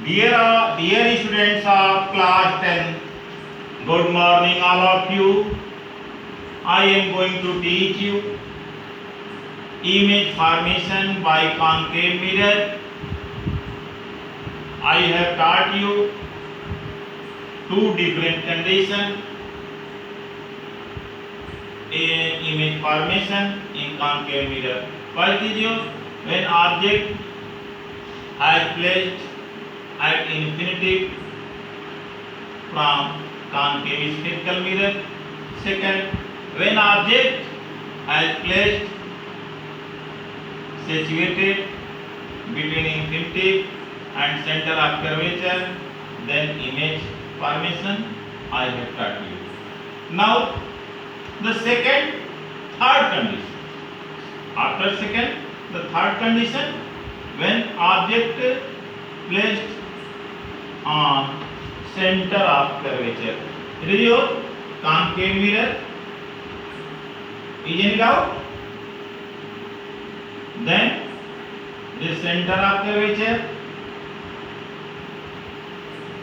Dear students of class 10, good morning all of you. I am going to teach you image formation by concave mirror. I have taught you two different conditions in image formation in concave mirror. First is when object is placed at infinity from concave spherical mirror. Second, when object is placed situated between infinity and center of curvature, then image formation I have taught you. Now the second, third condition. After second, the third condition, when object placed on center of curvature. It is your concave mirror. Is any doubt? Then the center of curvature.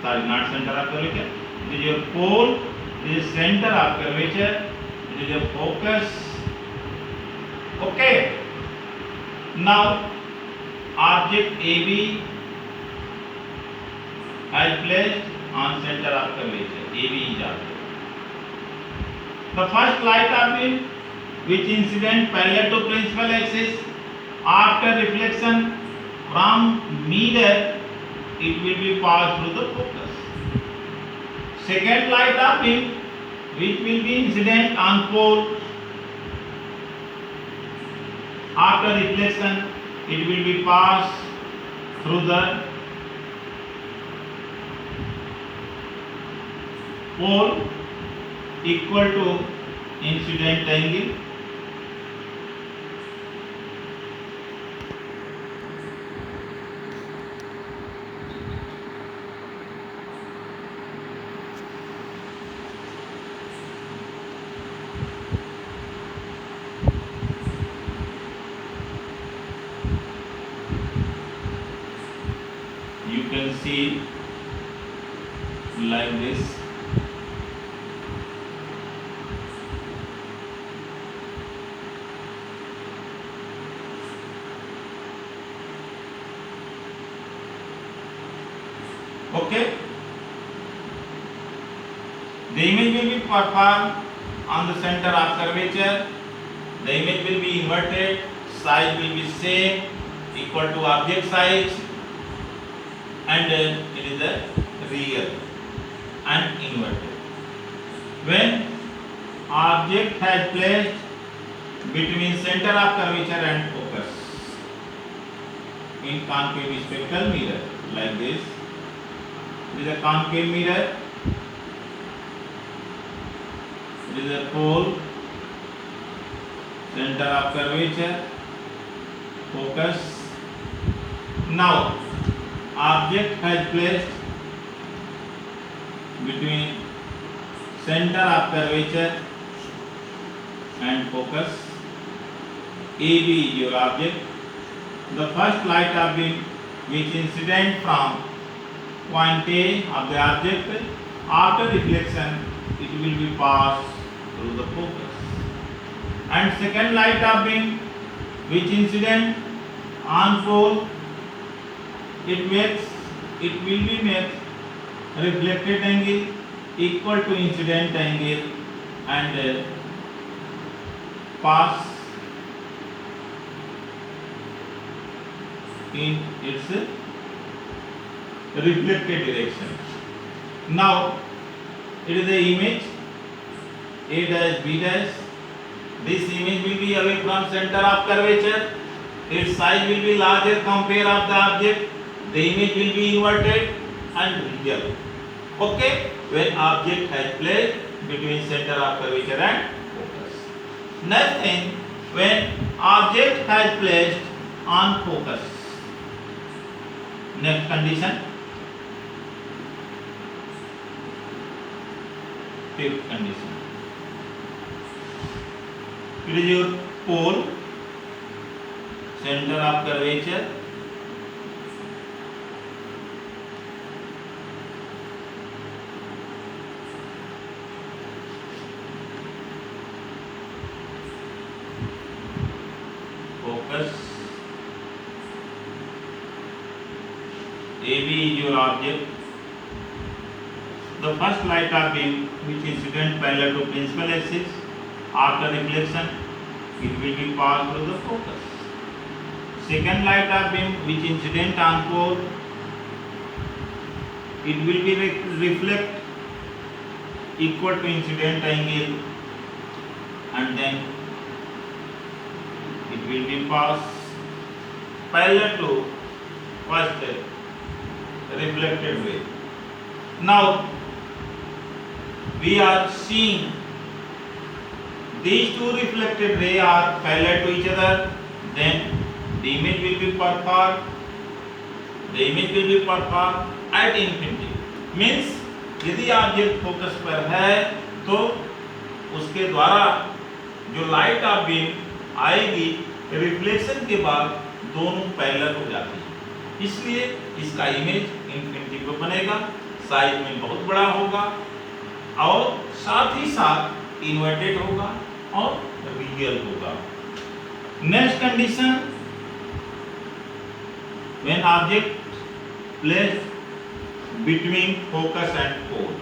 Sorry, not center of curvature. It is your pole. It is center of curvature. It is your focus. Okay. Now object AB is placed on center of curvature. AB is object. The first light of beam which incident parallel to principal axis, after reflection from mirror, it will be passed through the focus. Second light of beam which will be incident on pole, after reflection it will be passed through the pole equal to incident angle. You can see like this. Okay. The image will be performed on the center of curvature. The image will be inverted. Size will be same, equal to object size, and it is the real and inverted. When object has placed between center of curvature and focus in concave spherical mirror like this. It is a concave mirror. It is a pole, center of curvature, focus. Now object has placed between center of curvature and focus. AB is your object. The first light of beam which incident from point A of the object, after reflection it will be passed through the focus. And second light of beam which incident on pole, it will be makes reflected angle equal to incident angle and pass in its reflected direction. Now it is the image A dash B dash. This image will be away from center of curvature. Its size will be larger compared of the object. The image will be inverted and real. Okay, when object has placed between center of curvature and focus. Next thing, when object has placed on focus. Next condition. Fifth condition. It is your pole, center of curvature, AB is your object. The first light of beam which incident parallel to principal axis, after reflection it will be passed through the focus. Second light of beam which incident on pole, it will be reflect equal to incident angle, and then it will be passed parallel to first reflected ray. Now we are seeing these two reflected rays are parallel to each other, then the image will be performed. The image will be performed at infinity. Means यदि object focus पर है तो उसके द्वारा जो light of beam आएगी reflection के बाद दोनों पैरेलल हो जाती है, इसलिए इसका इमेज इंफिनिटी पे बनेगा, साइज में बहुत बड़ा होगा और साथ ही साथ इन्वर्टेड होगा और रियल होगा. Next condition, when object placed between focus and pole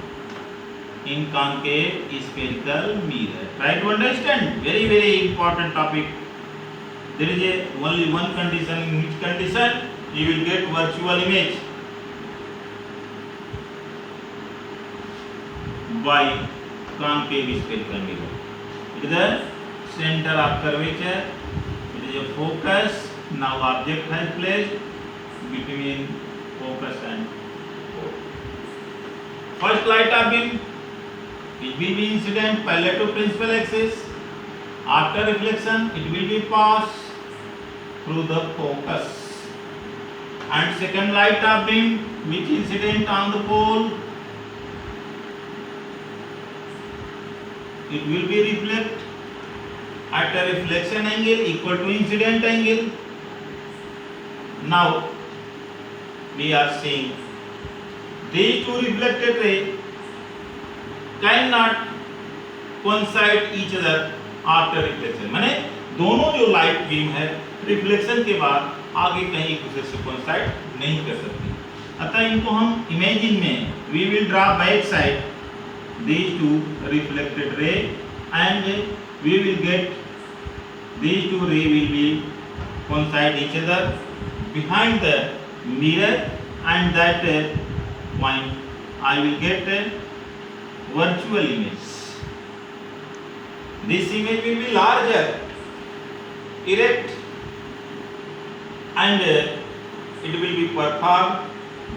in concave spherical mirror. Try to understand, very important topic. There is only one condition. In which condition you will get virtual image by concave spherical mirror. It is the center of curvature. It is a focus. Now object has placed between focus and first light of beam it will be incident parallel to principal axis. After reflection it will be passed through the focus. And second light of beam which incident on the pole, it will be reflect at a reflection angle equal to incident angle. Now we are seeing these two reflected rays cannot coincide each other after reflection. माने दोनों जो light beam है reflection के बाद आगे कहीं एक दूसरे से कोइंसाइड नहीं कर सकती, अतः इनको हम इमेजिन में we will draw back side these two reflected ray and we will get these two ray will be coincide each other behind the mirror, and that point I will get a virtual image. This image will be larger, erect, and it will be performed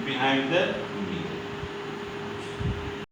behind the